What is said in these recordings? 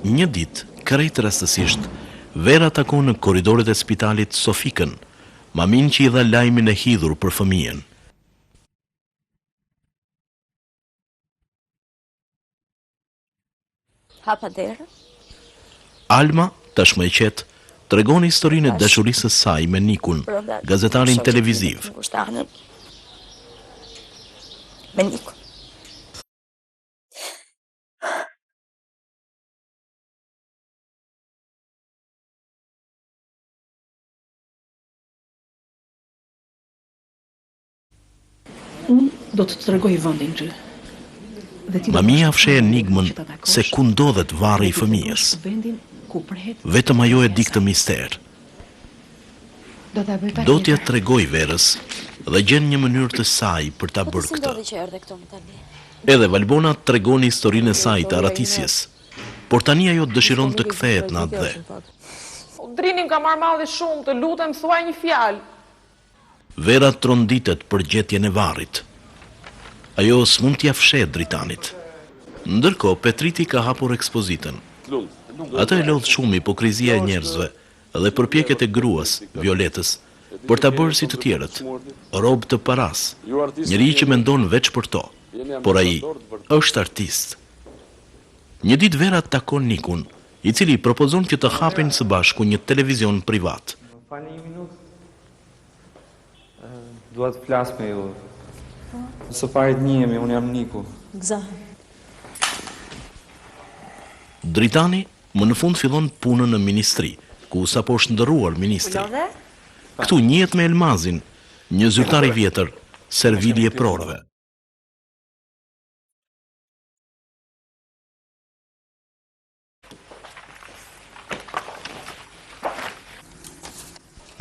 Një ditë, krejt rastësisht, Vera takon në korridoret e spitalit Sofikën, mamin që i dha lajmin e hidhur për fëmijën. Hapa derën. Alma, tashmë e qetë, tregon historinë e dashurisë së saj me Nikun, gazetarin televiziv. Me Nikun. Unë do të të tregoj vendin ty. Mamia fsheh enigmën se ku ndodhet varri i fëmijës. Vetëm ajo e di këtë mister. Do t'ja tregoj Verës dhe gjen një mënyrë të saj për ta bërë këtë. Edhe Valbona tregon historinë e saj të arratisjes, por tani ajo dëshiron të kthehet në atë dhe. Drinim ka marrë malli shumë, të lutem thuaj një fjalë. Vera tronditet për gjetjen e varrit. Ajo s'mund t'ja fshet Dritanit. Ndërkohë, Petriti ka hapur ekspozitën. Atë e lodh shumë hipokrizia e njerëzve dhe përpjekjet e gruas, Violetës, për ta bërë si të tjerët, rob të paras, njëri që mendon veç për to, por ai është artist. Një ditë Vera takon Nikun, i cili propozon që të hapin së bashku një televizion privat. Dua të flas me ju. Së pari të njihemi, unë jam Niku. Gëzohem. Dritani më në fund fillon punën në ministri, ku sapo është ndërruar ministri. Këtu njihet me Elmazin, një zyrtar i vjetër, servili e prorëve.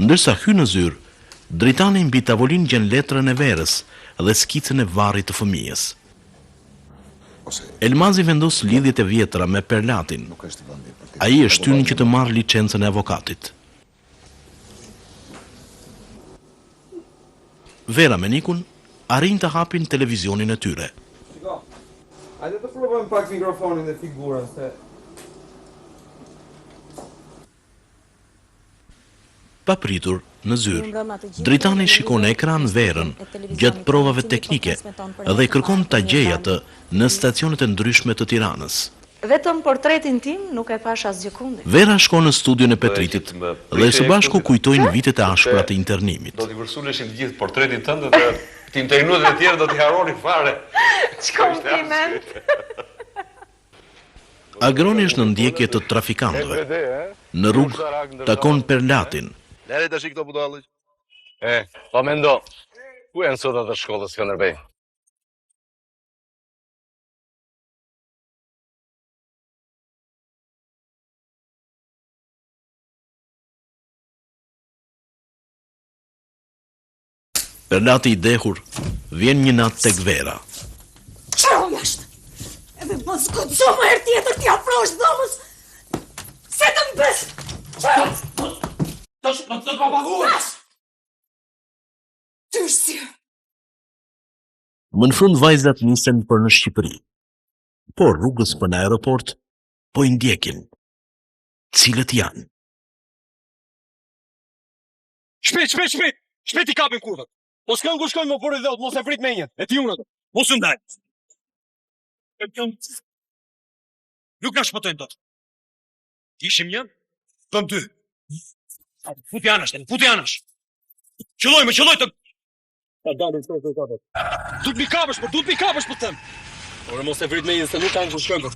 Ndërsa hy në zyrë, Dritani mbi tavolinë gjen letrën e Verës dhe skicën e varrit të fëmijës. Elmazi vendos lidhjet e vjetra me Perlatin. Ai e shtyn që të marrë licencën e avokatit. Vera me Nikun arrin të hapin televizionin e tyre. Hajde të provojmë pak mikrofonin dhe figurën se Papritur, në zyrë, Dritani shikon në ekran Verën gjatë provave teknike dhe kërkon ta gjejë atë në stacionet e ndryshme të Tiranës. Vetëm portretin tim nuk e pash asgjë kundi. Vera shkon në studion e Petritit dhe së bashku kujtojnë vitet e ashpra të internimit. Do t'i vërsuleshin të gjithë portretin tënd dhe të internuet e tjerë do t'i harroni fare. Ç'kompliment. Agroni është në ndjekje të trafikantëve. Në rrugë takon Perlatin. Lere tash këto budallëq. Po mendo. Ku janë sot ato shkollës Skënderbej? Perlati i dehur vjen një natë tek Vera. Qaro jashtë! Edhe mos guxo më herë tjetër t'ja afrosh dhomës! Se të më bes! Qaro! Të ka paguar! Ty është si! Më në fund vajzat nisen për në Shqipëri. Por rrugës për në aeroport, po i ndjekin. Cilët janë? Shpejt! Shpejt i kapin kurvat! Po s'kën ku shkojnë më për i dhot, mos e frit me njën, e ti unët, mos u ndaj. Nuk na shpëtojnë tot. Ishim një, tëm ty. Futi anash. Qëlloj të... Duhet mi kapësh për tëm. Ore mos e frit me njën, se nuk kanë ku shkojnë për.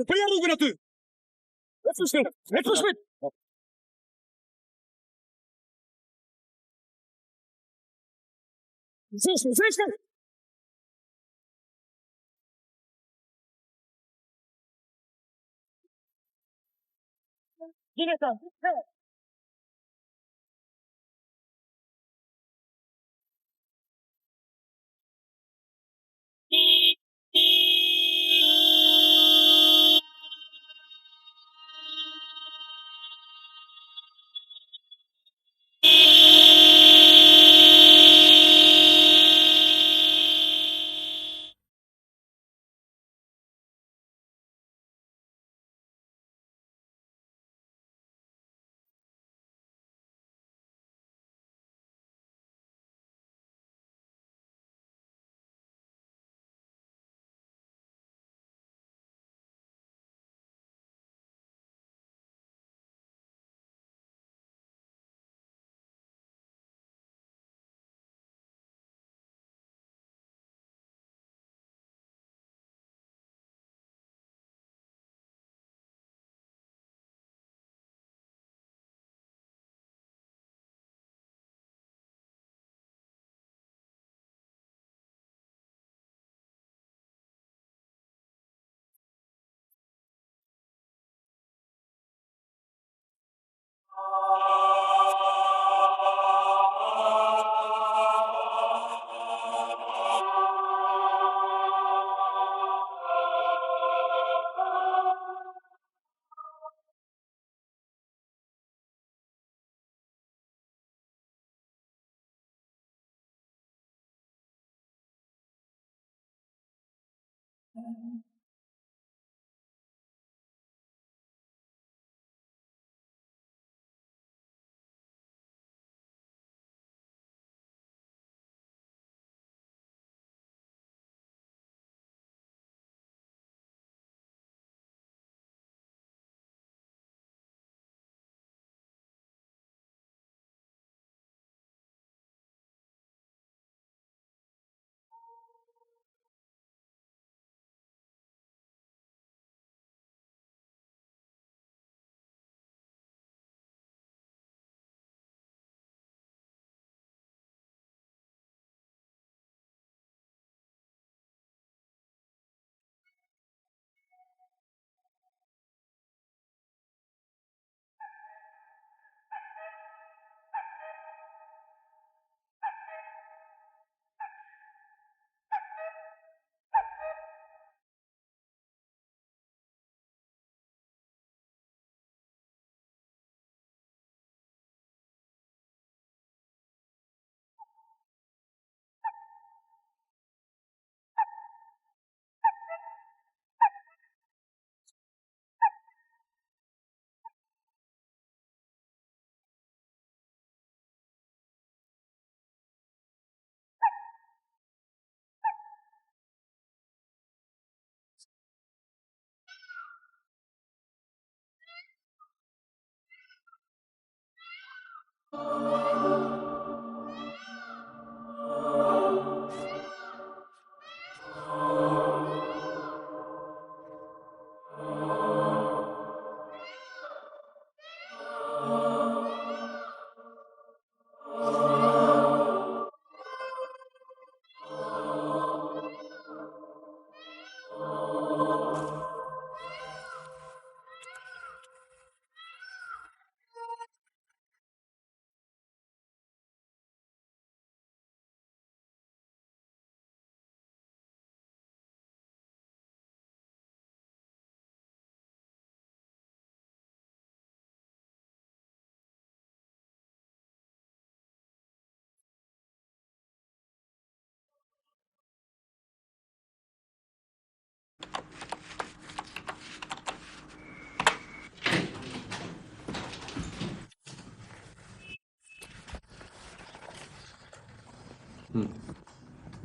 Përja rrugën aty. Let's push it! Zeshme! Gineta!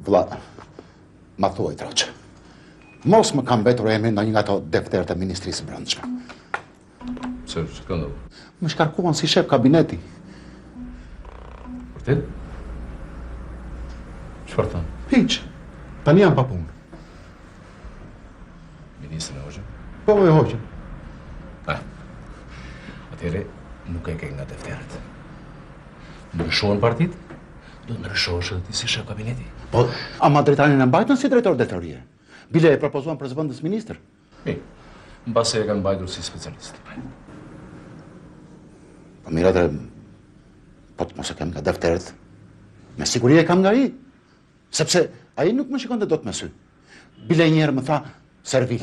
Vlla, ma thuaj troqë. Mos më kam betur emrin në një nga ato defterët e Ministrisë së Brendshme. Pse, ç'ka ndodhur? Më shkarkuan si shef kabineti. Vërtet? Çfarë thon? Hiç. Tani jam pa punë. Ministri Hoxha? Po e hoqën. Atëre nuk e ke nga defterët. Ndryshohen partit? Do të ndryshohesh edhe ti si shef kabineti. Po, ama drejtarin e mbajtën si drejtor drejtorie. Bile e propozuan për zëvendës ministër. Mbase e kanë mbajtur si specialist. Po mira dhe, po të mos e kem nga defterët, me siguri e kam nga i. Sepse ai nuk më shikon dhe do të me sy. Bile njerë më tha, servil.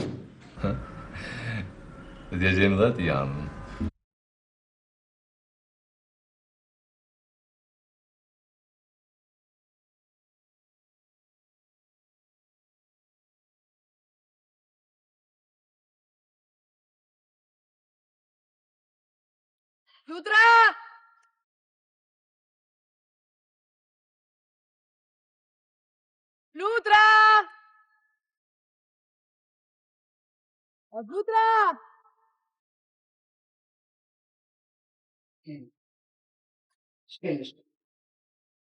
Dhe t'ja gjenë dhe ti janë. Lutra! Lutra! Lutra!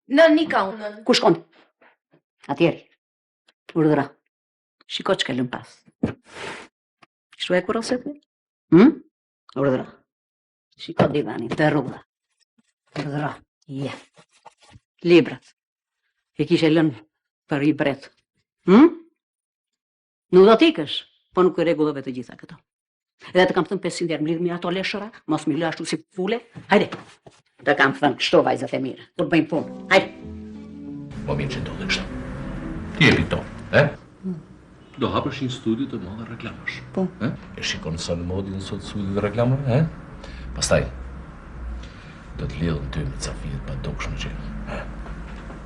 Në Nika unë. Ku shkon? Atjeri. Urdhëra. Shiko që kellëm pas. Kështu e kur ose ti? Urdhëra. Shiko divani, të rrugë. Urdhëra. Je. Librat. E kishe lënë për i bret. Nuk do t'ikësh, po nuk i rregullove të gjitha këto. Edhe të kam thënë 500 herë, mblidhni ato leshëra, mos mi lë ashtu si fule. Hajde. Të kam thënë kështu vajzat e mira. Do të bëjmë punë. Hajde. Po mirë që ndodhe kështu. Ti e piton, Do hapësh një studio të madhe reklamash. Po. E shikon sa në modin sot studio të reklamave, Pastaj, do të lidhën ty me ca fjet pa dokshme që.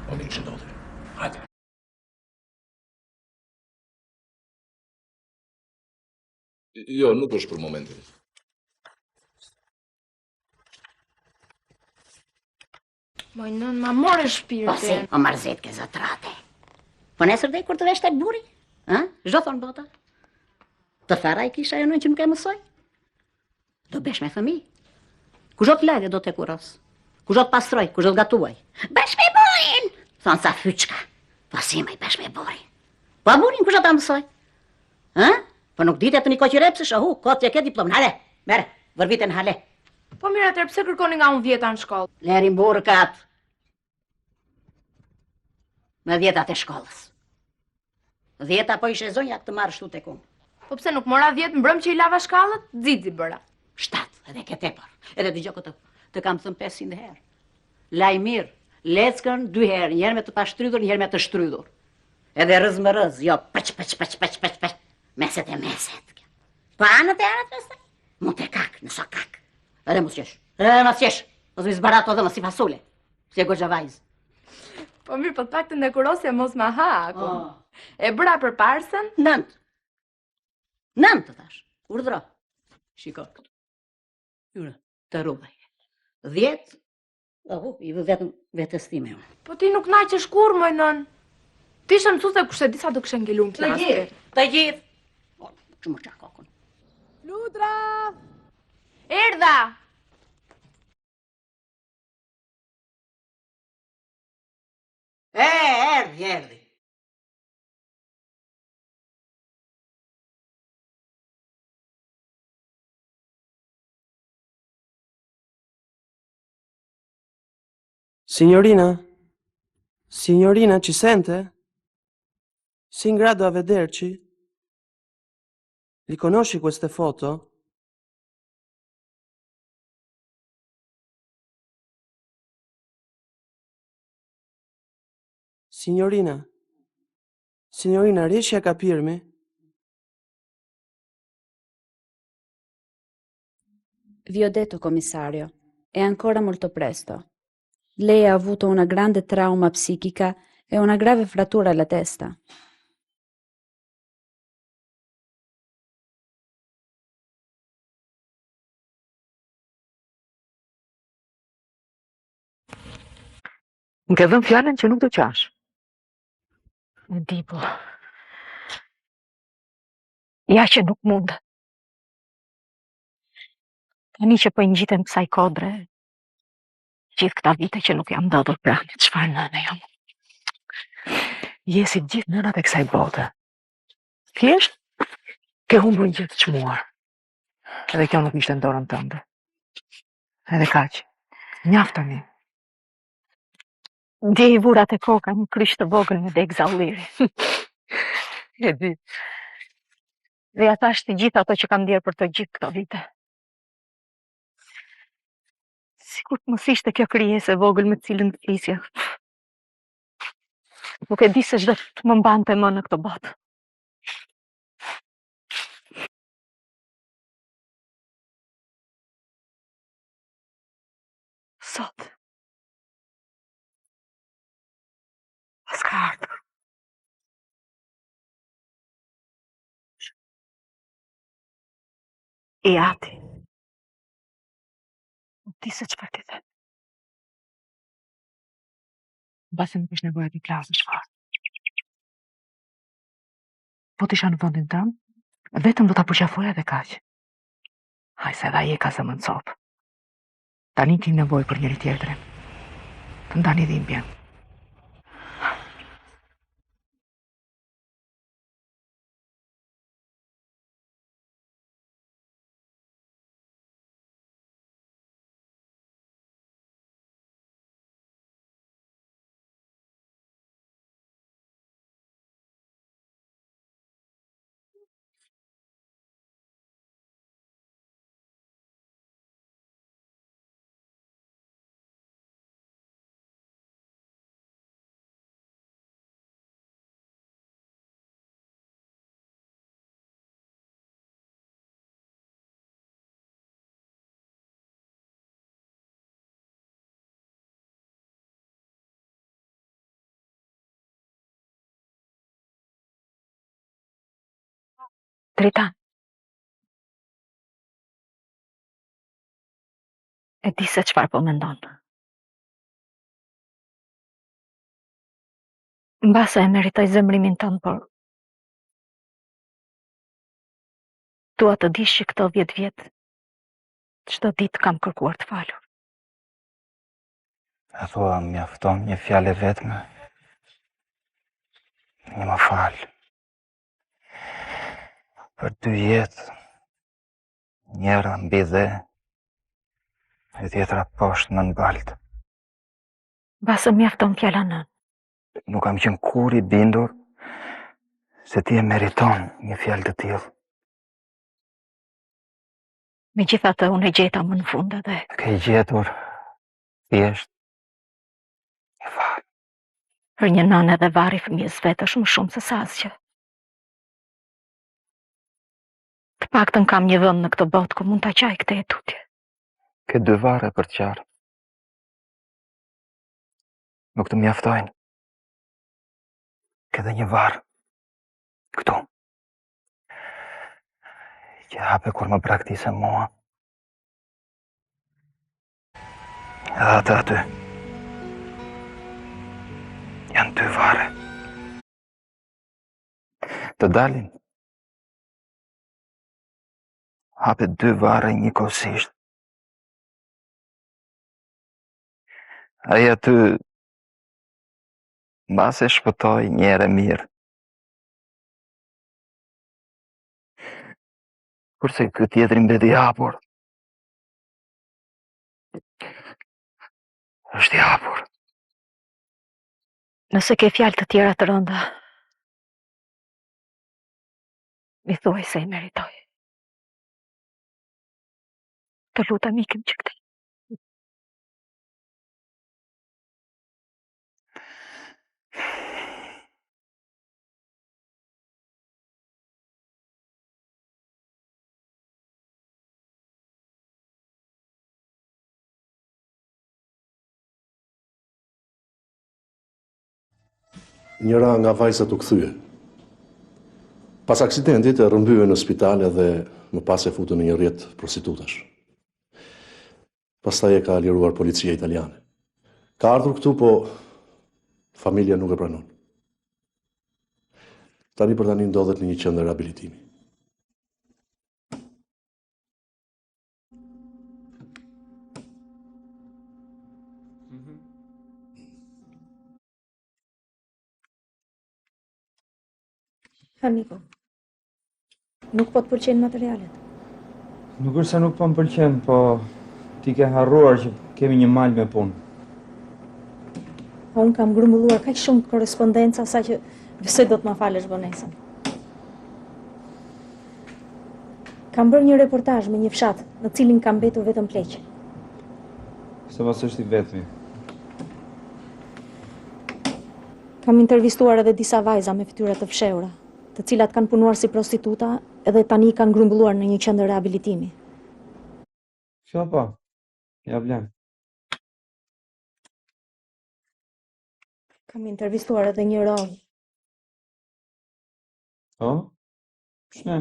Po mirë që ndodhe. Hajde. Jo, nuk është për momentin. Moj nën, ma more Po si, shpirtin. o marzet ke zotrate. Po nesër dhe kur të vesh tek buri? Zdo thonë bota? Të thara i kisha e nën që nuk e mësoj? Do besh me fëmi. Ku zhot lagë do të kuros? Ku zhot pastroj? Ku zhot gatuaj? Besh me burin! Thonë sa fyçka. Po si me i besh me burin? Po burin ku zhot ta mësoj? Po nuk ditë të një koqire pëse shahu, kotë që ke diplomë. Hale, mere, vërviten hale. Po mirë atër, pse kërkoni nga unë 10 në shkollë? Lerin burkat. Me 10 e shkollës. 10 po ishe zonja këtë marrë shtu tek unë. Po pse nuk mora 10 mbrëm që i lava shkallët? Zizi bëra. 7, edhe ke tepër. Edhe dy gjoko të kam thënë 500 herë. Laj mirë, leckën 2 herë, njerë me të pashtrydhur, njerë me të shtrydhur. Edhe rëz më rëz, jo pëq. Meset e meset. Po anët e anët vestaj? Mu të kak, nëso kak. Edhe mos jesh. Mos mi zbarato dhe mos si fasule. Si e goxha vajz. Po mirë, po të pak të ndekurosja mos ma haku. E bëra për parsën? 9. 9 të thash. Urdhro. Shiko këtu. Jure, të rubaj. 10. I vë vetëm vetës time unë. Po ti nuk naqesh kur, moj nën. Ti ishe mësuse kushte disa do këshe ngelun klasë. Të gjithë. Që më qarë kokën. Ludra! Erdha! Erdi. Signorina, ci sente? Sei in grado a vederci? Riconosci queste foto? Signorina, riesci a capirmi? Vi ho detto, commissario, è ancora molto presto. Lei ha avuto una grande trauma psichica e una grave frattura alla testa. Më ke dhënë fjalën që nuk do qash. Në di, po. Ja që nuk mund. Tani që po i ngjitem kësaj kodre, gjithë këta vite që nuk jam ndodhur pranë, çfarë nëne jam. Je si gjithë nënat e kësaj bote. Thjesht ke humbur një gjë të çmuar. Edhe kjo nuk ishte në dorën tënde. Edhe kaq. Mjaft tani. Dje i vura te koka një kryq të vogël me deg zalliri. E di. Dhe ja thash të gjithë ato që kam ndjerë për të gjithë këto vite. Sikur të mos ishte kjo krijesë e vogël me cilën të flisja. Nuk e di se çdo të më mbante më në këtë botë. Sot. Paska ardhur. E ati. Nuk di se çfarë ti the. Mbase nuk është nevoja ti klasë çfarë. Po t'isha në vendin tëm, vetëm do ta përqafoja dhe kaq. Haj se edhe ai e ka zemrën copë. Tani ki nevojë për njëri tjetrin. Të ndani dhimbjen. Dritan, E di se çfarë po mendon. Mbase e meritoj zemrimin tënd, por dua të dish që këto 10 vjet çdo ditë kam kërkuar të falur. E thua, mjafton një fjalë vetme. Një më falë. Për 2 jetë, njëra mbi dhe, e tjetra poshtë në baltë. Mbase mjafton fjala nën. Nuk kam qenë kur i bindur se ti e meriton një fjalë të tillë. Megjithatë, unë e gjeta më në fund edhe. Ke gjetur thjesht një fal. Për një nënë edhe varri fëmijës vet është më shumë se sa asgjë. Të paktën kam një vend në këtë botë ku mund ta qaj këtë tutje. Ke 2 varre për të qarë. Nuk të mjaftojnë. Ke dhe një varr këtu. Që hape kur më praktise mua. Edhe atë aty. Janë 2 varre. Të dalin. Hape 2 varre njëkohësisht. Ai aty mbase shpëtoi një herë mirë. Kurse ky tjetri mbeti i hapur. Është i hapur. Nëse ke fjalë të tjera të rënda, mi thuaj se i meritoj. Të lutem ikim që këtë. Njëra nga vajzat u kthye. Pas aksidentit e rrëmbye në spital edhe më pas e futën në një rrjet prostitutash. Pastaj e ka liruar policia italiane. Ka ardhur këtu, po familja nuk e pranon. Tani për tani ndodhet në një qendër rehabilitimi. Hamiko, nuk po të pëlqejnë materialet. Nuk është se nuk po më pëlqen, po ti ke harruar që kemi një mal me punë. Unë kam grumbulluar kaq shumë korrespondenca sa që besoj do të më falësh vonesën. Kam bërë një reportazh me një fshat në cilin kam mbetur vetëm pleq. Se mos është i vetmi. Kam intervistuar edhe disa vajza me fytyra të fshehura, të cilat kanë punuar si prostituta edhe tani kanë grumbulluar në një qendër rehabilitimi. Ço po? Ja vlen. Kam intervistuar edhe një roj. Po? Shne?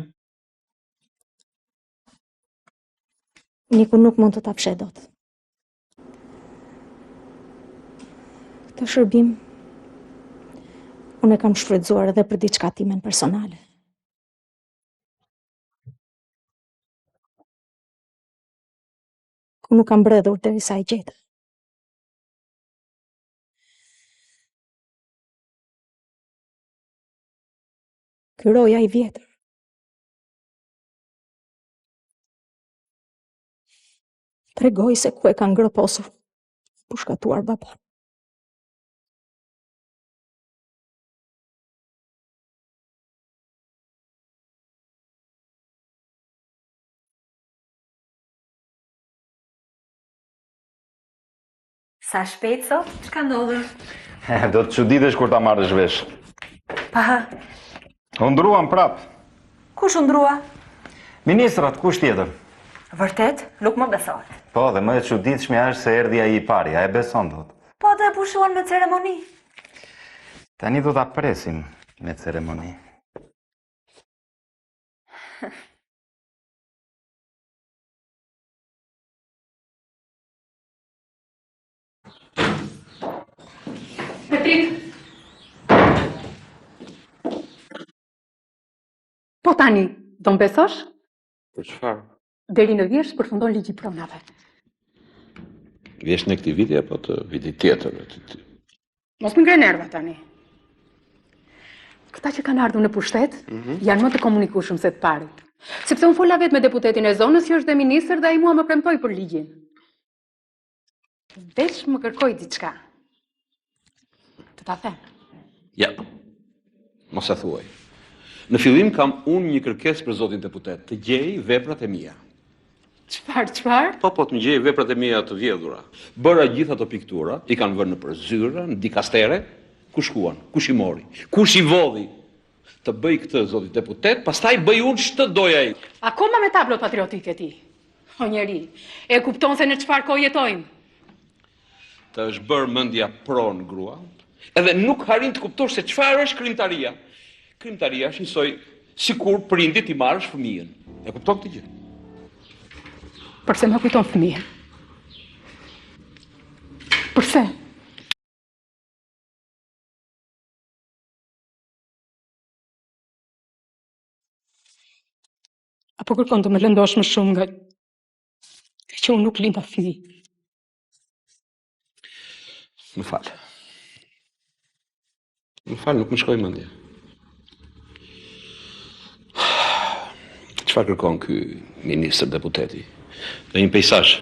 Niku nuk mund të ta fshe dot. Këtë shërbim unë e kam shfrytzuar edhe për diçka timen personale. Ku nuk kam mbredhur derisa e gjeta. Ky roja i vjetër. Tregoj se ku e ka ngroposur pushkatuar baba. Sa shpejt sot? Çka ndodhi? Do të çuditesh kur ta marrësh vesh. Pa. U ndruan prap. Kush u ndrua? Ministrat, kush tjetër? Vërtet? Nuk më besohet. Po, dhe më e çuditshmja është se erdhi ai i pari, a e beson dot? Po të e pushuan me ceremoni. Tani do ta presim me ceremoni. Petit. Po tani, do më besosh? Për çfarë? Deri në vjesht përfundon ligji i pronave. Vjesht në këtij viti apo të vitit tjetër? Mos më ngre nerva tani. Këta që kanë ardhur në pushtet janë më të komunikueshëm se të parit. Sepse unë fola vetë me deputetin e zonës që është dhe ministër dhe ai mua më premtoi për ligjin. Veç më kërkoi diçka. Të ta them. Ja. Mos e thuaj. Në fillim kam unë një kërkesë për zotin deputet, të gjej veprat e mia. Çfarë? Po, të më gjej veprat e mia të vjedhura. Bëra gjithë ato piktura, i kanë vënë nëpër zyra, në dikastere, ku shkuan, kush i mori, kush i vodhi. Të bëj këtë zoti deputet, pastaj bëj unë ç'të doja ai. Akoma me tablot patriotike ti. O njeri, e kupton se në çfarë kohë jetojmë? Të është bërë mendja pron grua, edhe nuk harin të kuptosh se çfarë është krimtaria. Krimtaria është njësoj sikur prindit i marrësh fëmijën. E kupton këtë gjë? Përse më kujton fëmijën? Përse? Apo kërkon të më lëndosh më shumë nga që unë nuk linda fëmijë? Më falë. Më falë, nuk më shkoj mendja. Çfarë kërkon ky ministër deputeti? Në një pejsazh.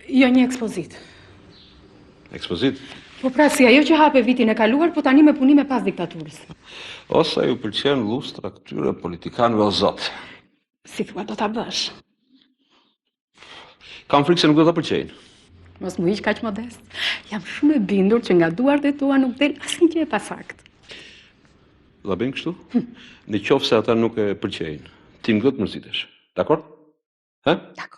Jo, një ekspozit. Ekspozit? Po pra si ajo që hape vitin e kaluar, po tani me punime pas diktaturës. Ose ju pëlqen lustra këtyre politikanëve o zot. Si thua do ta bësh? Kam frikë se nuk do ta pëlqejnë. Mos mu iq kaq modest. Jam shumë e bindur që nga duart e tua nuk del asnjë gjë e pasakt. Do bëjmë kështu? Në qoftë se ata nuk e pëlqejnë, ti më do të mërzitesh. Dakor? Ha? Dakor.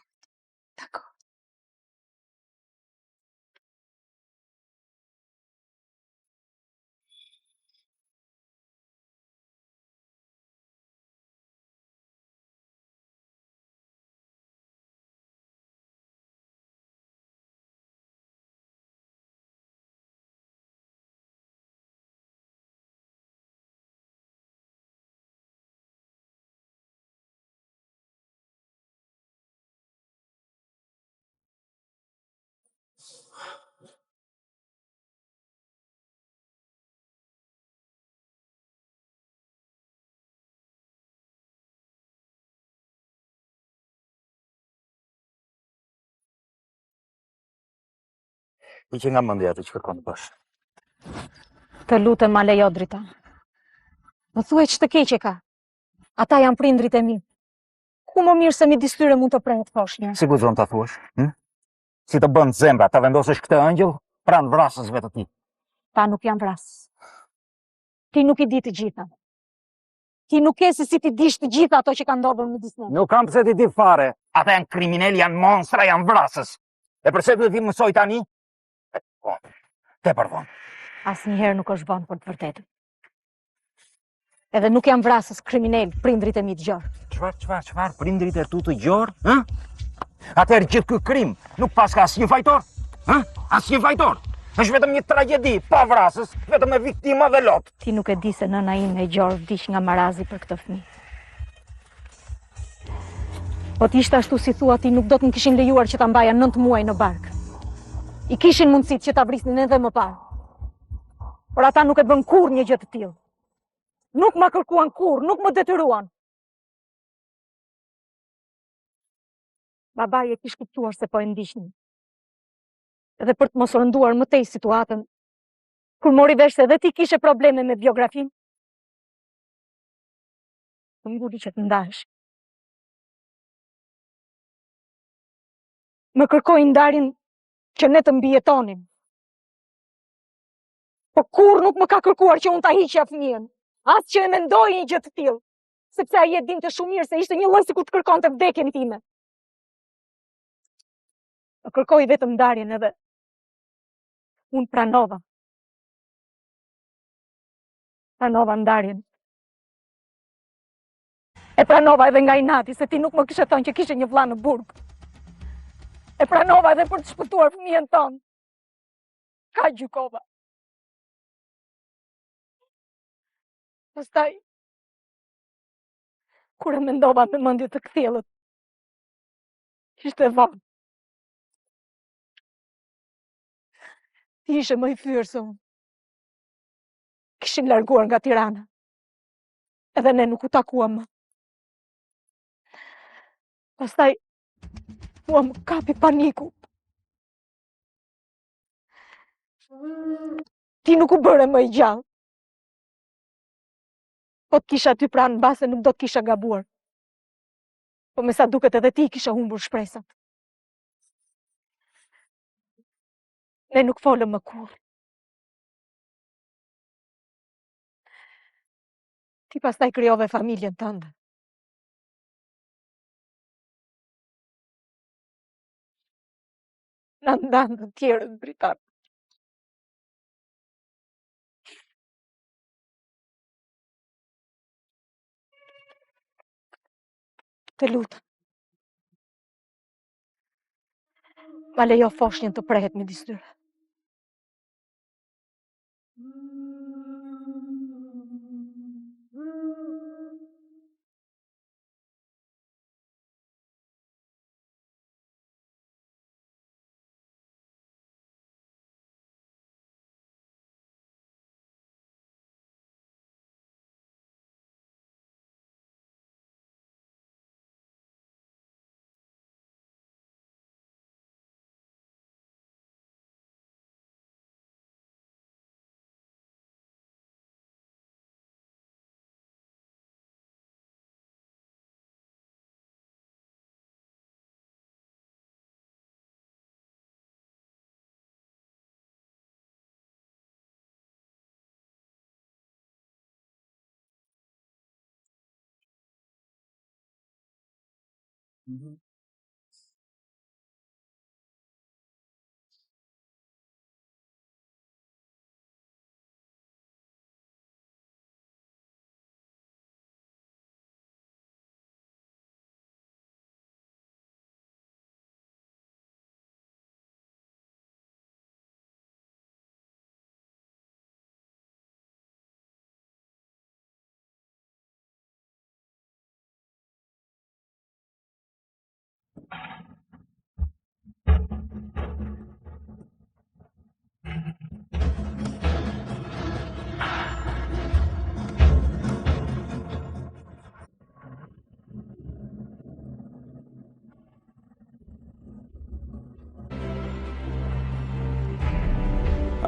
I që nga mendja të që kërkon të bësh. Të lutem ma lejo drita. Më thuaj që të keqe ka. Ata janë prindrit e mi. Ku më mirë se mi distyre mund të prejnë të poshnje. Si guxon të thuash? Si të bënd zemra, të vendosësh këtë ëngjëll pranë vrasësve të ti. Ta nuk janë vrasës. Ti nuk i di të gjitha. Ti nuk e se si ti dish të gjitha ato që ka ndodhur në disnë. Nuk kam pse ti di fare. Ata janë kriminali, janë monstra, janë vrasës. E përse duhet ti mësoj tani? Te përdon. Asnjëherë nuk është vonë për të vërtetën. Edhe nuk janë vrasës, kriminal, prindrit e mi të gjorë. Çfarë? Prindrit e tu të gjorë? Atëherë gjithë ky krim nuk pas ka asnjë fajtor? Asnjë fajtor? Është vetëm një tragjedi, pa vrasës, vetëm me viktima dhe lot. Ti nuk e di se nëna ime e gjorë vdiq nga marazi për këtë fëmijë. Po t'ishte ashtu si thua, ti nuk do të më kishin lejuar që ta mbaja 9 muaj në barkë. I kishin mundësit që ta vrisnin edhe më parë. Por ata nuk e bën kur një gjë të tillë. Nuk ma kërkuan kur, nuk më detyruan. Babai e kish kuptuar se po e ndiqnin. Edhe për të mos rënduar më tej situatën, kur mori vesh se edhe ti kishe probleme me biografin, të nguli që të ndahesh. Më kërkoi ndarjen që ne të mbijetonim. Po kur nuk më ka kërkuar që unë ta hiqja fëmijën, as që e mendoj një gjë të tillë, sepse ai e dinte shumë mirë se ishte një lloj sikur të kërkonte vdekjen time. Më kërkoi vetëm ndarjen edhe unë pranova. Pranova ndarjen. E pranova edhe nga inati, se ti nuk më kishe thonë që kishe një vlla në burg. E pranova edhe për të shpëtuar fëmijën tonë. Ka gjykova. Pastaj, kur e mendova me mendje të kthjellët, ishte vonë. Ti ishe më i fyrë se unë. Kishin larguar nga Tirana. Edhe ne nuk u takuam më. Pastaj, mua më kapi paniku. Ti nuk u bëre më i gjallë. Po të kisha ty pranë mbase nuk do të kisha gabuar. Po me sa duket edhe ti kisha humbur shpresat. Ne nuk folëm më kurrë. Ti pastaj krijove familjen tënde. Na ndanë të tjerët Britan. Të lutem. Ma lejo foshnjën të prehet midis tyre.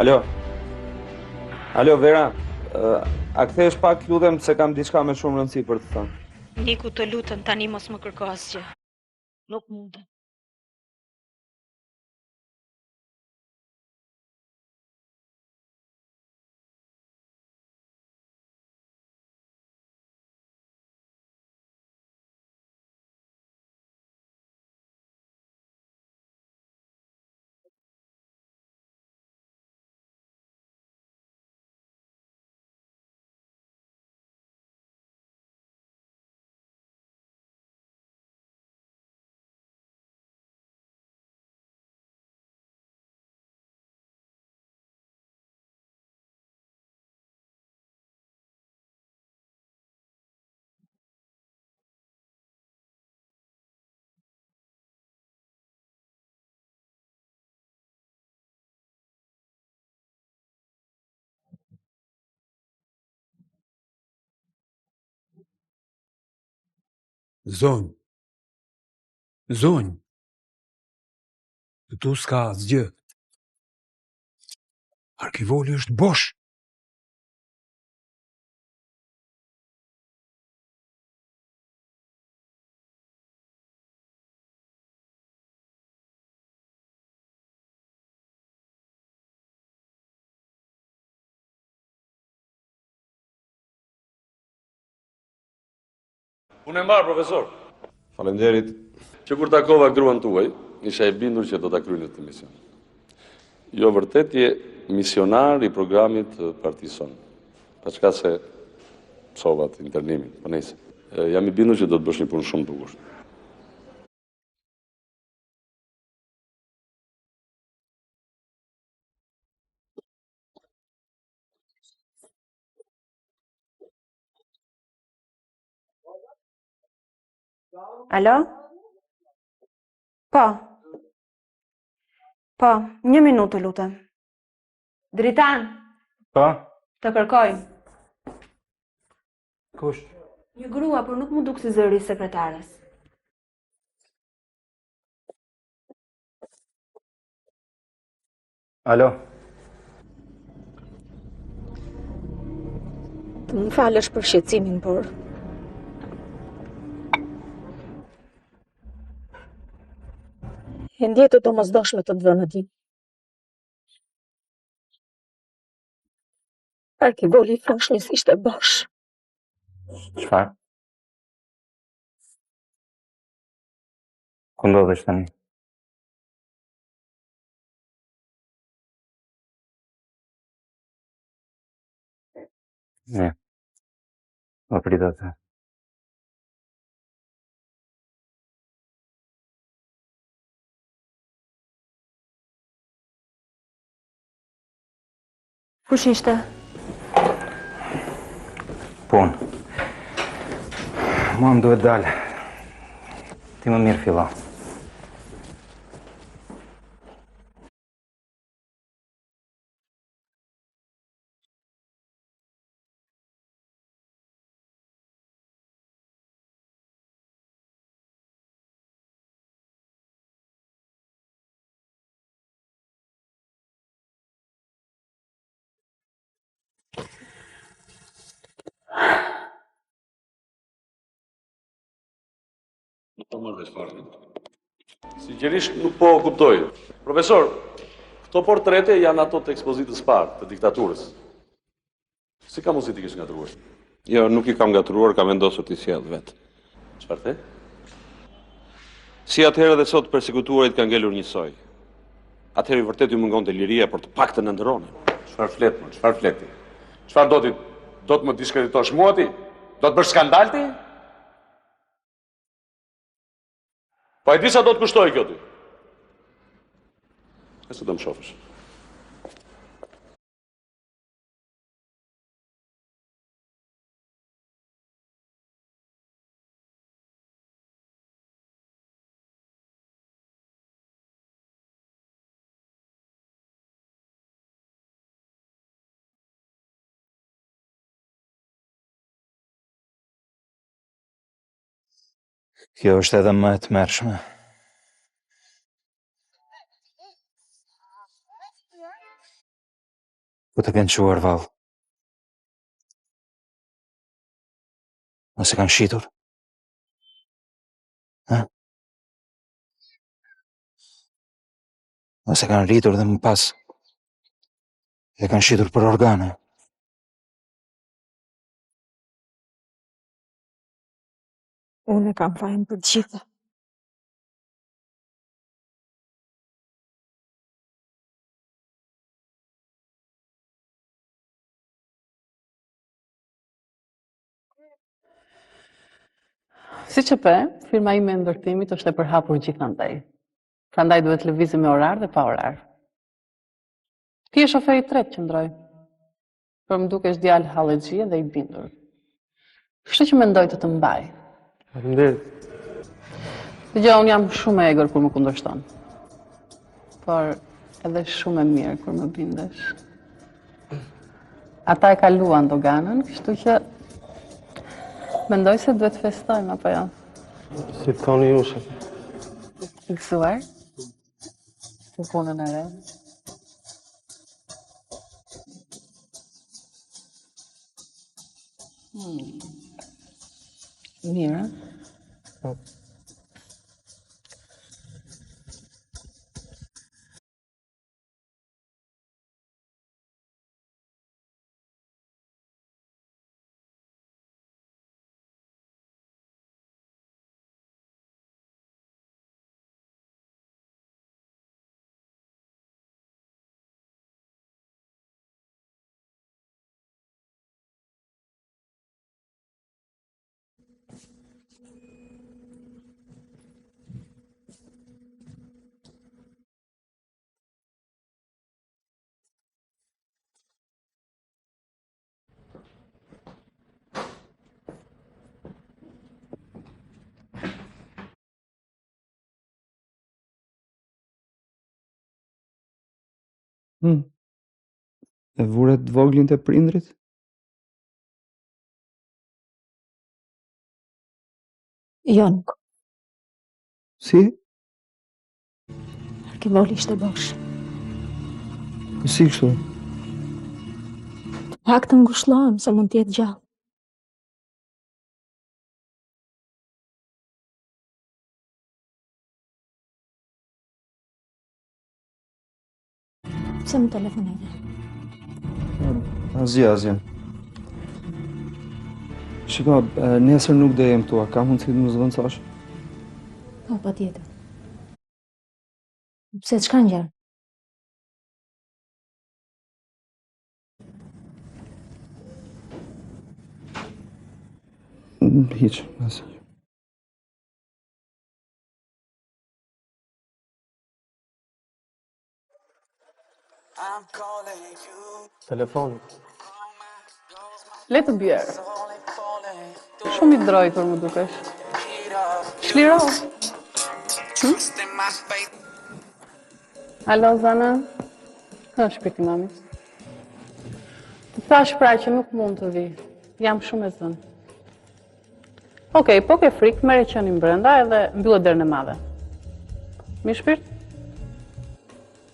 Alo. Alo, Vera. A kthehesh pak, lutem, se kam diçka me shumë rëndësi për të thënë. Niku, të lutem, tani mos më kërko asgjë. Nuk mundem. Zonjë. Zonjë. Tu s'ka asgjë. Arkivoli është bosh. Unë e marë, profesor. Faleminderit. Që kur takova gruan tuaj, isha e bindur që do ta kryeni këtë mision. Jo vërtet je misionar i programit Partison. Pa çka se psovat internimin, po nejse. Jam i bindur që do të bësh një punë shumë të bukur. Alo? Po. Po, 1 minutë, lutem. Dritan, Po? të kërkoj. Kush? Një grua, por nuk mu duk si zëri i sekretares. Alo? Të më falësh për shqetësimin, por e ndjetë të domosdoshme të të vënë ti. Arkivoli i Foshnjës ishte bosh. Çfarë? Ku ndodhesh tani? Ne. Më prit atë. Kush ishte? Punë. Mua më duhet dalë. Ti më mirë fillo. Sinqerisht nuk po kuptoj. Profesor, këto portrete janë ato të ekspozitës parë të diktaturës. Si ka mundësi ti kish ngatruar? Jo, nuk i kam ngatruar, kam vendosur t'i sjell vetë. Çfarë the? Si atëherë dhe sot persekutuarit kanë ngelur një soj. Atëherë i vërtet ju mungonte liria, por të paktën në ndronin. Çfarë flet më? Çfarë fleti? Çfarë do ti? Do të më diskreditosh mua ti? Do të bësh skandal ti? Po e di sa do të kushtoj kjo ty? E se do më shofësh. Kjo është edhe më e tmerrshme. Ku të kënë quar, vallë? Nëse kanë shitur? Ha? Nëse kanë rritur dhe më pas e kanë shitur për organe? Unë e kam fajin për gjitha. Si që pe, firma ime e ndërtimit është e përhapur gjithandaj. Prandaj duhet lëvizim me orar dhe pa orar. Ti je shoferi i tretë që ndroj. Por më dukesh djalë hallexhie dhe i bindur. Kështu që mendoj të të mbaj. Faleminderit. Dëgjoj, unë jam shumë e egër kur më kundërshton. Por edhe shumë e mirë kur më bindesh. Ata e kaluan doganën, kështu që mendoj se duhet festojmë, apo jo? Si thoni ju, shef. I gëzuar? Të punën e re? Mirë. E vuret voglin të prindrit? Jo, nuk. Si? Arkivoli ishte bosh. Si kështu? Pak të ngushëllohem se mund t'jetë gjallë. Pse më telefonove? Azja. Shiko, nesër nuk do jem tua, ka mundësi të më zvendësosh? Po, patjetër. Pse çka ngjan? Hiç, asgjë. Telefon. Le të bjerë. Shumë i drojtur më dukesh. Shliro. Alo, Zana? Është shpirti mami. Të thash pra që nuk mund të vi. Jam shumë e zënë. Okej, po ke frikë, merre qenin brenda edhe mbyllë derën e madhe. Mi shpirt?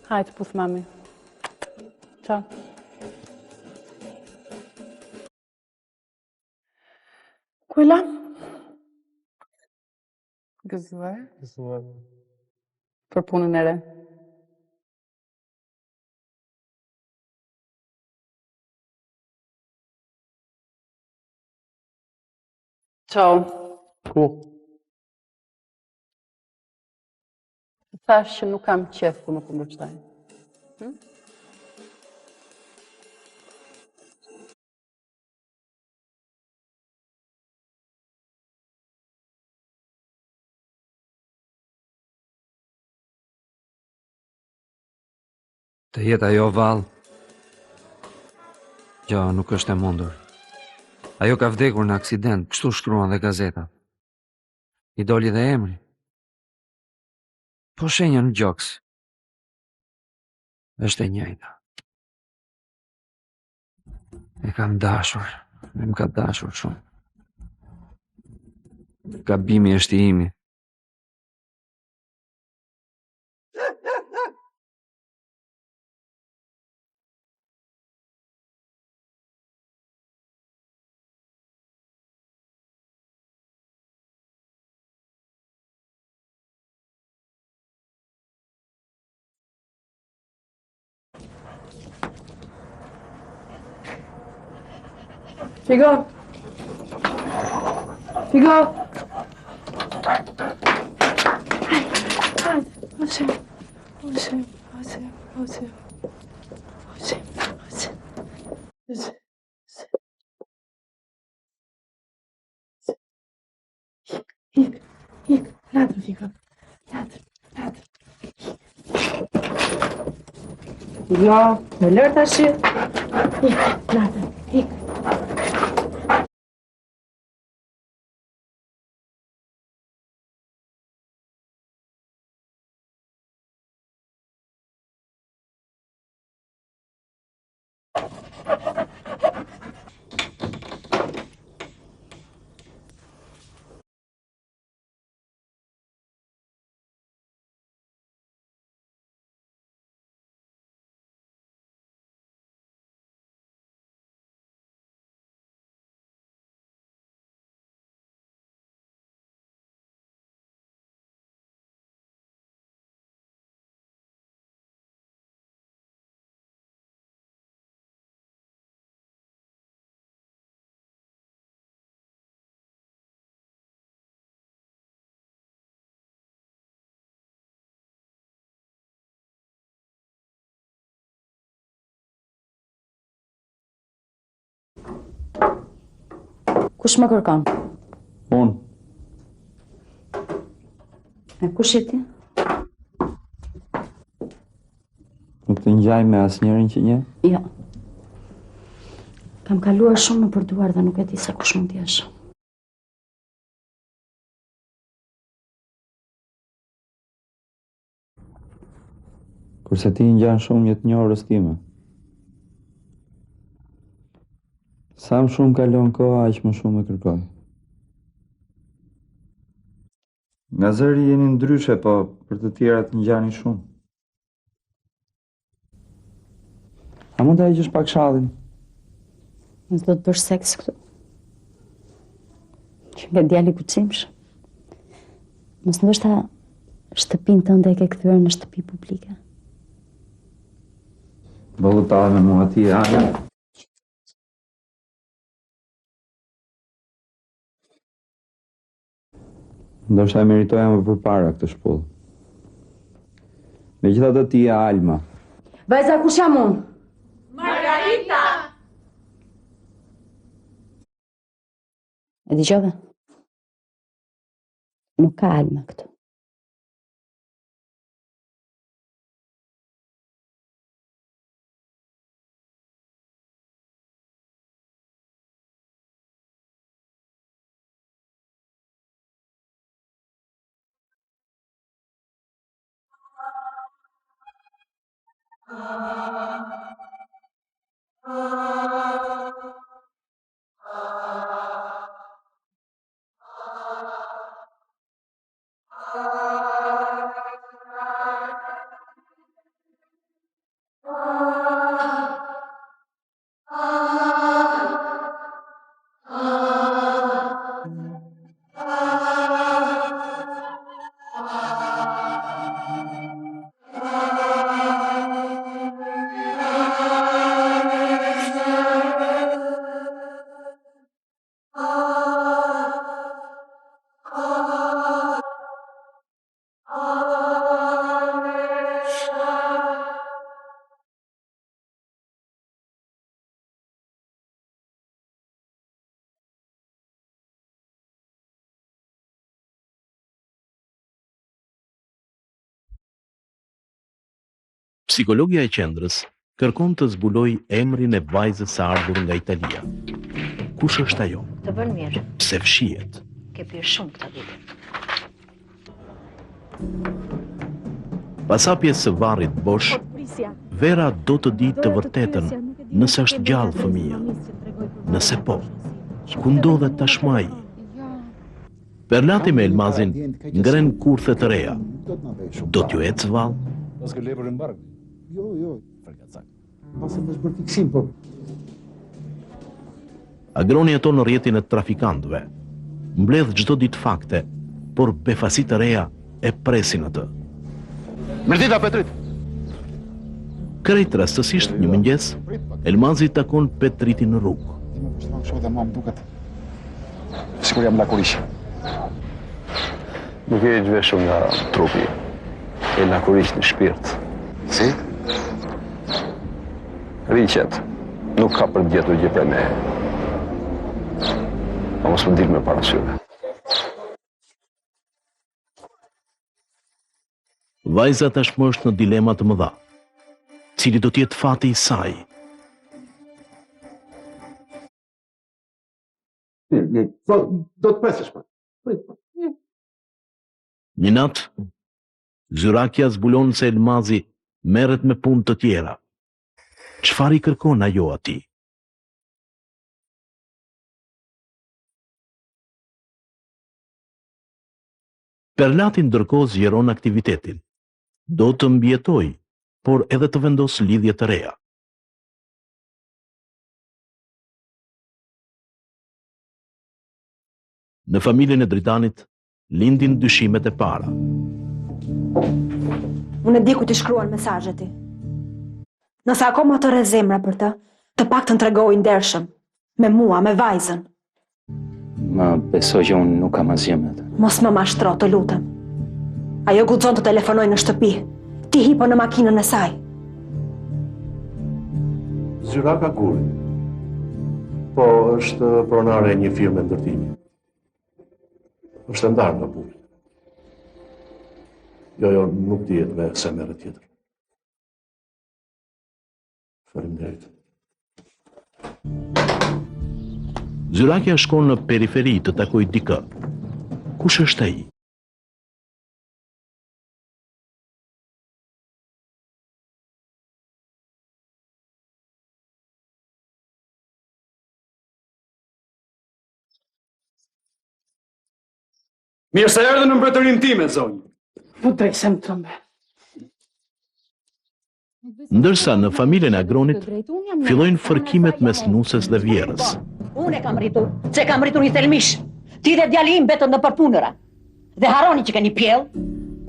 Hajtë, puth mami. Ciao. Quella? Gëzuar? Gëzuar. Për punën e re. Ciao. Ku? Thash që nuk kam qef ku më kundërshtaj. Të jetë ajo vallë. Jo, nuk është e mundur. Ajo ka vdekur në aksident, kështu shkruan dhe gazetat. I doli dhe emri. Po shenja në gjoks. Është e njëjta. E kam dashur, më ka dashur shumë. Gabimi është i imi. Figo! Figo! Ladra, Figo. Ladra. Jo, më lërë tash. Ladra, hik. Kush më kërkon? Unë. E kush je ti? Nuk të ngjaj me asnjërin që njeh? Jo. Kam kaluar shumë në përduar dhe nuk e di se kush mund t'jesh. Kurse ti ngjan shumë jetë njohurës time. Sa më shumë kalon koha, aq më shumë e kërkoj. Nga zëri jeni ndryshe, po për të tjerat ngjani shumë. A mund të heqësh pak shallin? Nëse do të bësh seks këtu. Që nga djali kuçimsh. Mos ndoshta shtëpinë tënde e ke kthyer në shtëpi publike. Bëllu ta me mua ti, Ana. Ndoshta e meritoja më përpara këtë shpull. Megjithatë ti je Alma. Vajza, kush jam unë? Margarita! E dëgjove? Nuk ka Alma këtu. Psikologja e qendrës kërkon të zbuloj emrin e vajzës së ardhur nga Italia. Kush është ajo? Të bën mirë. Pse fshihet? Ke pirë shumë këta vite. Pas hapjes së varrit bosh, Vera do të di të vërtetën nëse është gjallë fëmia. Nëse po, ku ndodhet tashmë ai? Perlati me Elmazin ngren kurthe të reja. Do t'ju ecë vallë? Pas ke lepër embargo. Jo. Pasë më shbër fiksim, po. Agroni jeton në rrjetin e trafikantëve. Mbledh çdo ditë fakte, por befasitë të reja e presin atë. Mërdita, Petrit! Krejt rastësisht një mëngjes, Elmazi takon Petritin në rrugë. Ti më përshëton kështu dhe mua më duket. Sikur jam lakurish. Nuk e zhveshur nga trupi, e lakurish në shpirt. Si? Riqet, nuk ka për gjetur gjë prej me. Pa mos më dilë me parasyve. Vajza tashmë është në dilema të mëdha. Cili do t'jetë fati i saj? Do të presësh, pa. Një natë, Zyrakja zbulon se Elmazi merret me punë të tjera. Çfarë i kërkon ajo atij? Perlati ndërkohë zgjeron aktivitetin. Do të mbjetoj, por edhe të vendos lidhje të reja. Në familjen e Dritanit, lindin dyshimet e para. Unë e di ku t'i shkruan mesazhet ti. Nëse akoma të rre zemra për të paktën tregoj ndershëm, me mua, me vajzën. Ma besoj që unë nuk kam asgjë me të. Mos më mashtro, të lutem. Ajo guxon të telefonoj në shtëpi. Ti hipo në makinën e saj. Zyraka Guri. Po, është pronare e një firme ndërtimi. Është ndarë nga puni. Jo, nuk dihet me se merret tjetër. Faleminderit. Zyrakja shkon në periferi të takoj dikë. Kush është ai? Mirë se erdhe në mbretërinë time, zonjë. Po dresem trëmbe. Ndërsa në familjen e Agronit fillojnë fërkimet mes nuses dhe vjerës. Unë e kam rritur, se kam rritur një thelmish. Ti dhe djali im betën në përpunëra. Dhe haroni që keni pjell,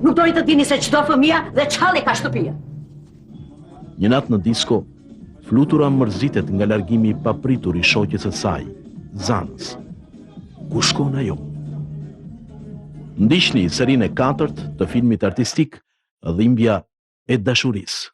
nuk doni të dini se çdo fëmia dhe çhalli ka shtëpia. Një natë në disko, Flutura mërzitet nga largimi i papritur i shoqes së saj, Zanës. Ku shkon ajo? Ndiqni serinë e 4 të filmit artistik Dhimbja e dashurisë.